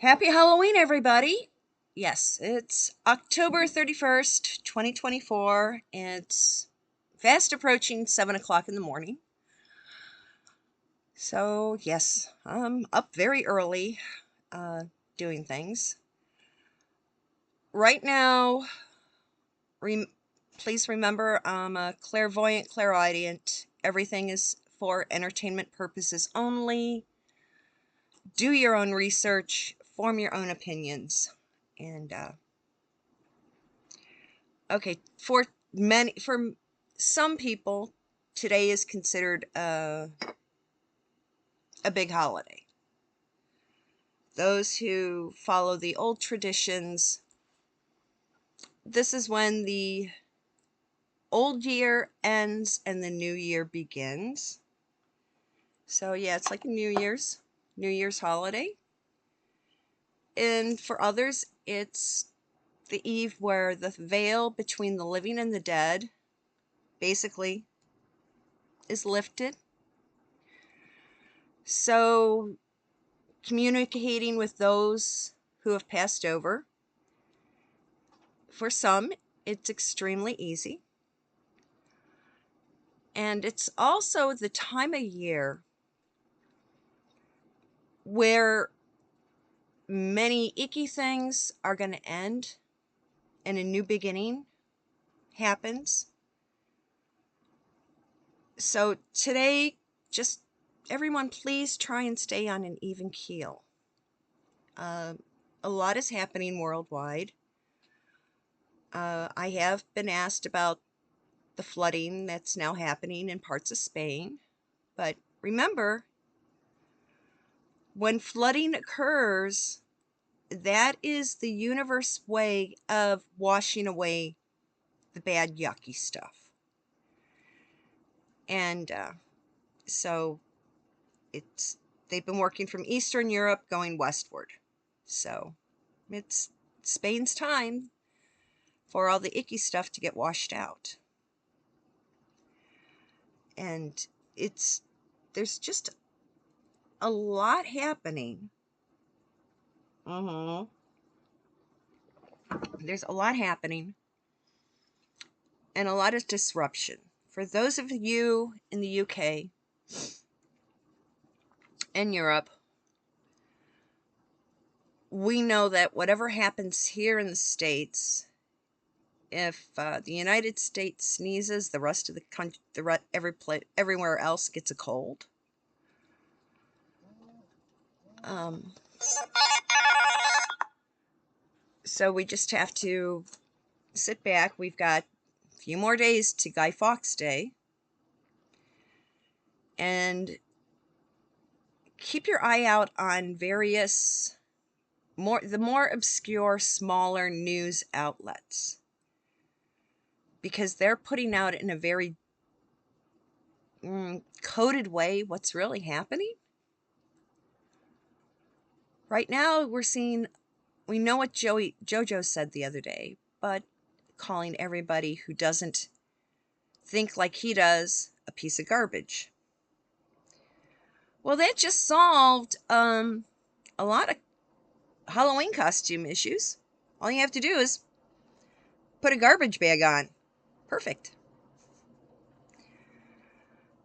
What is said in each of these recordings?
Happy Halloween, everybody! Yes, it's October 31st, 2024. It's fast approaching 7 o'clock in the morning. So, yes, I'm up very early doing things. Right now, please remember I'm a clairvoyant, clairaudient. Everything is for entertainment purposes only. Do your own research, form your own opinions, and okay, for some people, today is considered a big holiday. Those who follow the old traditions, this is when the old year ends and the new year begins. So yeah, it's like a New Year's holiday. And for others, it's the eve where the veil between the living and the dead basically is lifted. So communicating with those who have passed over. For some, it's extremely easy. And it's also the time of year where many icky things are going to end and a new beginning happens. So today, just everyone, please try and stay on an even keel. A lot is happening worldwide. I have been asked about the flooding that's now happening in parts of Spain. But remember, when flooding occurs, that is the universe way of washing away the bad, yucky stuff. And so they've been working from Eastern Europe going westward. So it's Spain's time for all the icky stuff to get washed out. And there's just a lot happening. There's a lot happening and a lot of disruption. For those of you in the UK and Europe, we know that whatever happens here in the States, if the United States sneezes, the rest of the country, everywhere else gets a cold. So we just have to sit back. We've got a few more days to Guy Fawkes Day. And keep your eye out on various the more obscure, smaller news outlets, because they're putting out in a very coded way what's really happening. Right now, we know what JoJo said the other day, but calling everybody who doesn't think like he does a piece of garbage. Well, that just solved a lot of Halloween costume issues. All you have to do is put a garbage bag on. Perfect.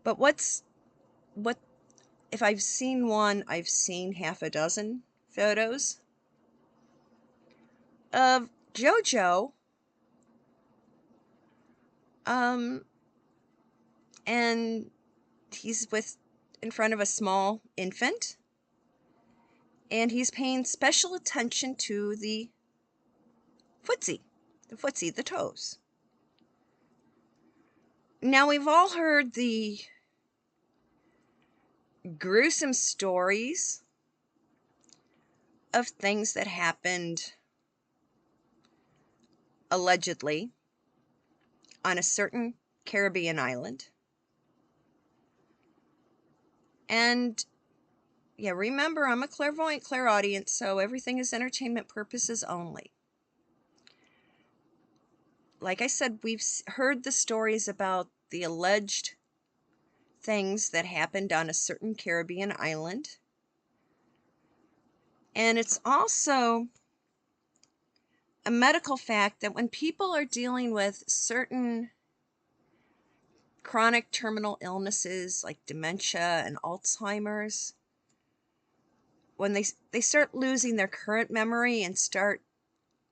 But if I've seen one, I've seen half a dozen photos of JoJo. And he's in front of a small infant, and he's paying special attention to the footsie, the toes. Now, we've all heard the gruesome stories of things that happened allegedly on a certain Caribbean island. And yeah, remember, I'm a clairvoyant, clairaudient, so everything is entertainment purposes only. Like I said, we've heard the stories about the alleged things that happened on a certain Caribbean island. And it's also a medical fact that when people are dealing with certain chronic terminal illnesses like dementia and Alzheimer's, when they start losing their current memory and start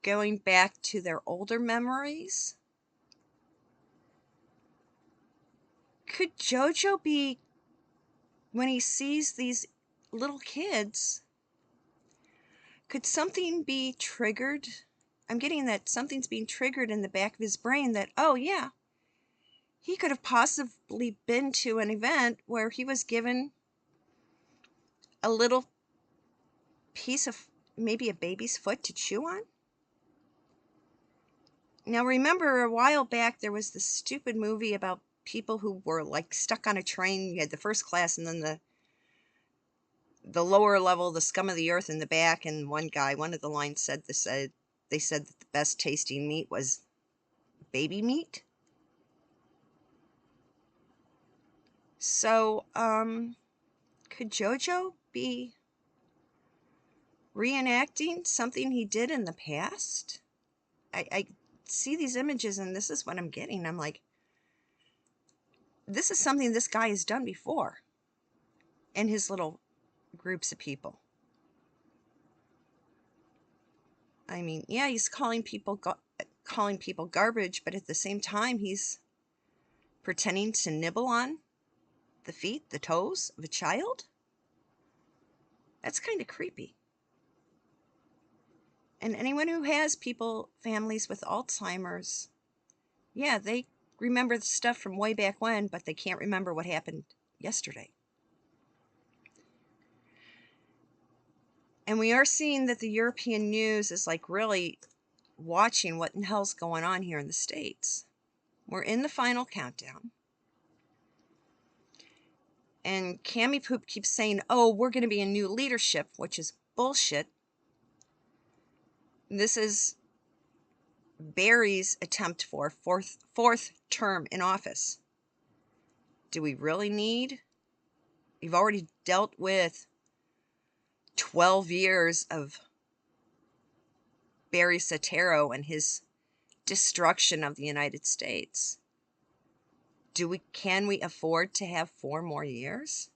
going back to their older memories, could JoJo be, when he sees these little kids, could something be triggered? I'm getting that something's being triggered in the back of his brain that, oh yeah, he could have possibly been to an event where he was given a little piece of maybe a baby's foot to chew on. Now remember, a while back there was this stupid movie about people who were like stuck on a train. You had the first class and then the lower level, the scum of the earth in the back. And one of the lines said they said that the best tasting meat was baby meat. So could JoJo be reenacting something he did in the past? I see these images and this is what I'm getting. I'm like, this is something this guy has done before in his little groups of people. I mean, yeah, he's calling people garbage, but at the same time he's pretending to nibble on the feet, the toes of a child. That's kind of creepy. And anyone who has families with Alzheimer's, yeah, they remember the stuff from way back when, but they can't remember what happened yesterday. And we are seeing that the European news is like really watching what in the hell's going on here in the States. We're in the final countdown. And Cammy Poop keeps saying, oh, we're going to be in new leadership, which is bullshit. This is Barry's attempt for fourth term in office. Do we really need? You've already dealt with 12 years of Barry Soetoro and his destruction of the United States. Can we afford to have 4 more years?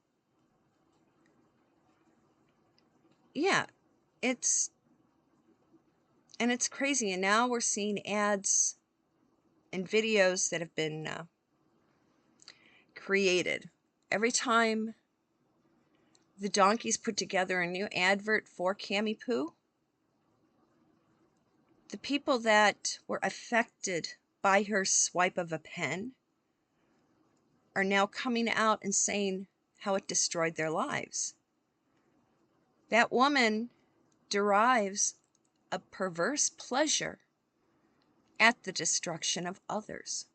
Yeah, it's crazy. And now we're seeing ads and videos that have been created. Every time the donkeys put together a new advert for Cammy Poo, the people that were affected by her swipe of a pen are now coming out and saying how it destroyed their lives. That woman derives a perverse pleasure at the destruction of others.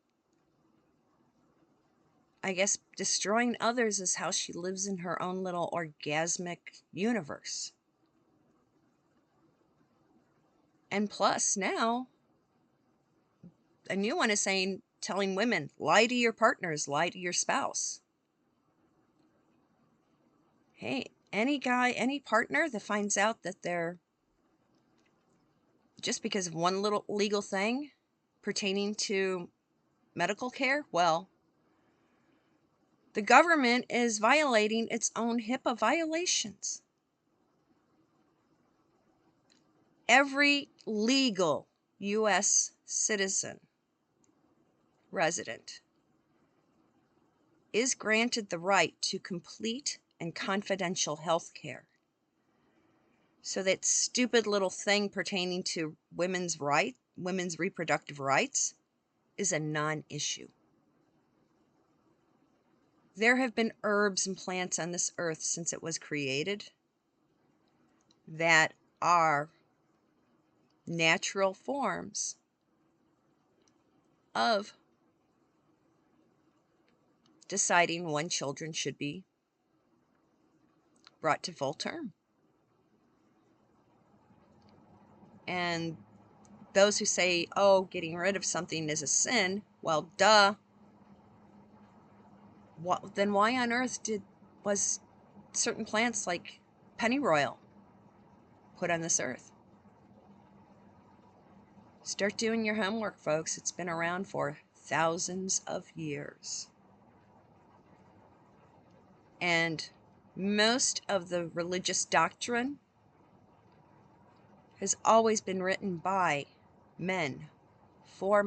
I guess destroying others is how she lives in her own little orgasmic universe. And plus, now, a new one is telling women, lie to your partners, lie to your spouse. Hey, any guy, any partner that finds out that they're, just because of one little legal thing pertaining to medical care, well, the government is violating its own HIPAA violations. Every legal U.S. citizen, resident, is granted the right to complete and confidential health care. So that stupid little thing pertaining to women's reproductive rights, is a non-issue. There have been herbs and plants on this earth since it was created that are natural forms of deciding when children should be brought to full term. And those who say, oh, getting rid of something is a sin, well, duh. Then why on earth was certain plants like pennyroyal put on this earth. Start doing your homework, folks. It's been around for thousands of years. And most of the religious doctrine has always been written by men, for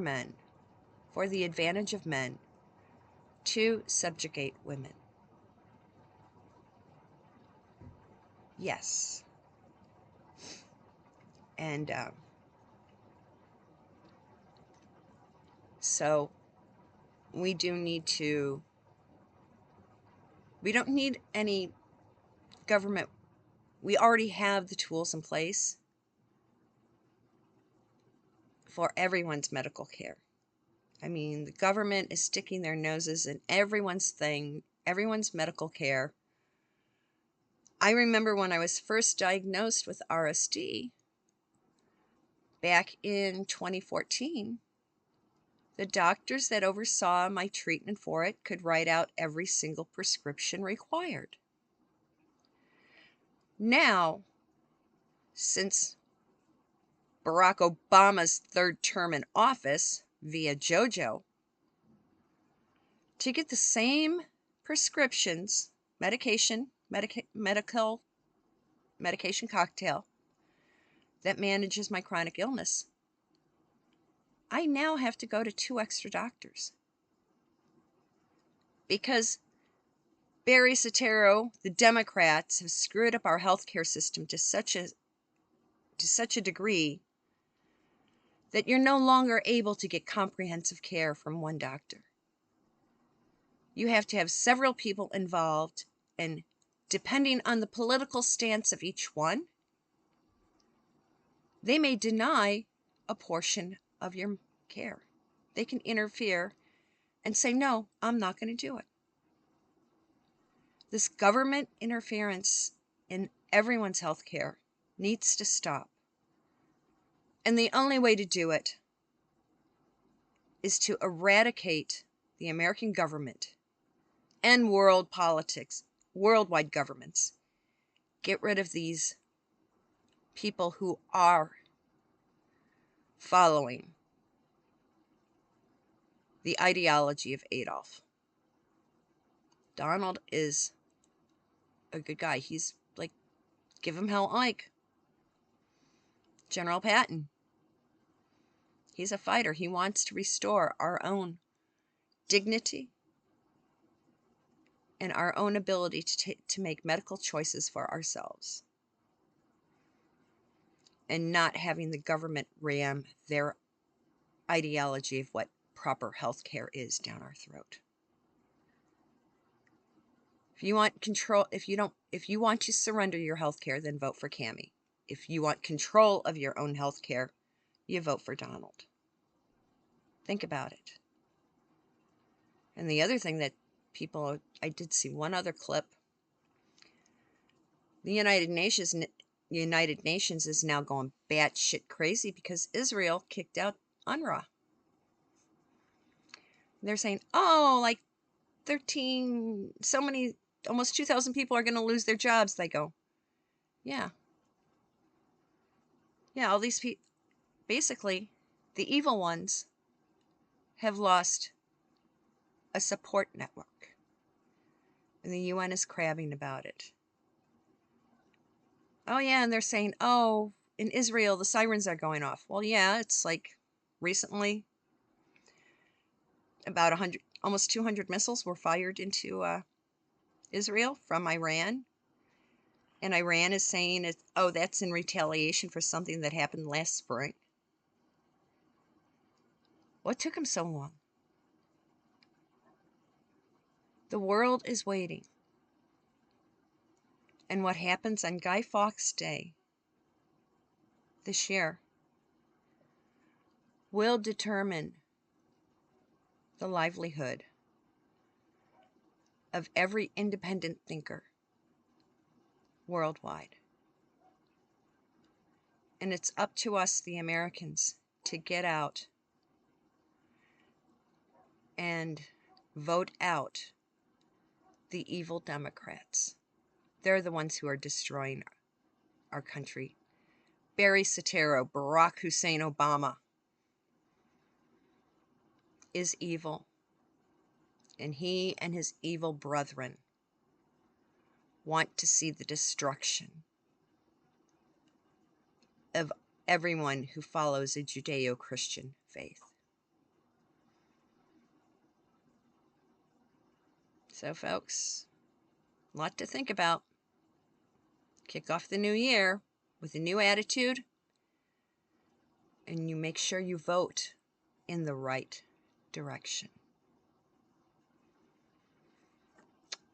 the advantage of men, to subjugate women. Yes. And so we don't need any government. We already have the tools in place for everyone's medical care. I mean, the government is sticking their noses in everyone's medical care. I remember when I was first diagnosed with RSD back in 2014, the doctors that oversaw my treatment for it could write out every single prescription required. Now, since Barack Obama's third term in office via JoJo, to get the same prescriptions, medication cocktail that manages my chronic illness, I now have to go to 2 extra doctors. Because Barry Soetoro, the Democrats, have screwed up our healthcare system to such a degree that you're no longer able to get comprehensive care from one doctor. You have to have several people involved, and depending on the political stance of each one, they may deny a portion of your care. They can interfere and say, no, I'm not going to do it. This government interference in everyone's health care needs to stop. And the only way to do it is to eradicate the American government and world politics, worldwide governments. Get rid of these people who are following the ideology of Adolf. Donald is a good guy. He's like, give him hell, Ike. General Patton. He's a fighter. He wants to restore our own dignity and our own ability to make medical choices for ourselves, and not having the government ram their ideology of what proper health care is down our throat. If you want control, if you want to surrender your health care, then vote for Cammie. If you want control of your own health care, you vote for Donald. Think about it. And the other thing that I did see one other clip. The United Nations is now going batshit crazy because Israel kicked out UNRWA. They're saying, oh, like 13, so many, almost 2,000 people are going to lose their jobs. They go, yeah. Yeah, all these people, basically, the evil ones have lost a support network. And the UN is crabbing about it. Oh, yeah, and they're saying, oh, in Israel, the sirens are going off. Well, yeah, it's like recently about 100, almost 200 missiles were fired into Israel from Iran. And Iran is saying, oh, that's in retaliation for something that happened last spring. What took them so long? The world is waiting. And what happens on Guy Fawkes Day this year will determine the livelihood of every independent thinker worldwide. And it's up to us, the Americans, to get out and vote out the evil Democrats. They're the ones who are destroying our country Barry Soetoro, Barack Hussein Obama, is evil. And he and his evil brethren want to see the destruction of everyone who follows a Judeo-Christian faith. So, folks, a lot to think about. Kick off the new year with a new attitude, and you make sure you vote in the right direction.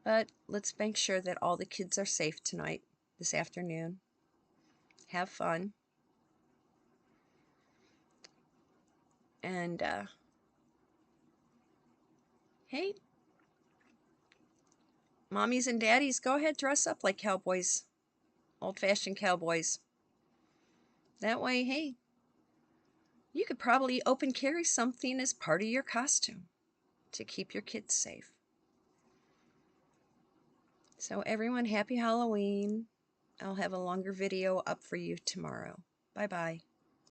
But let's make sure that all the kids are safe tonight, this afternoon. Have fun. And, hey, mommies and daddies, go ahead, dress up like cowboys, old-fashioned cowboys. That way, hey, you could probably open carry something as part of your costume to keep your kids safe. So everyone, happy Halloween. I'll have a longer video up for you tomorrow. Bye-bye.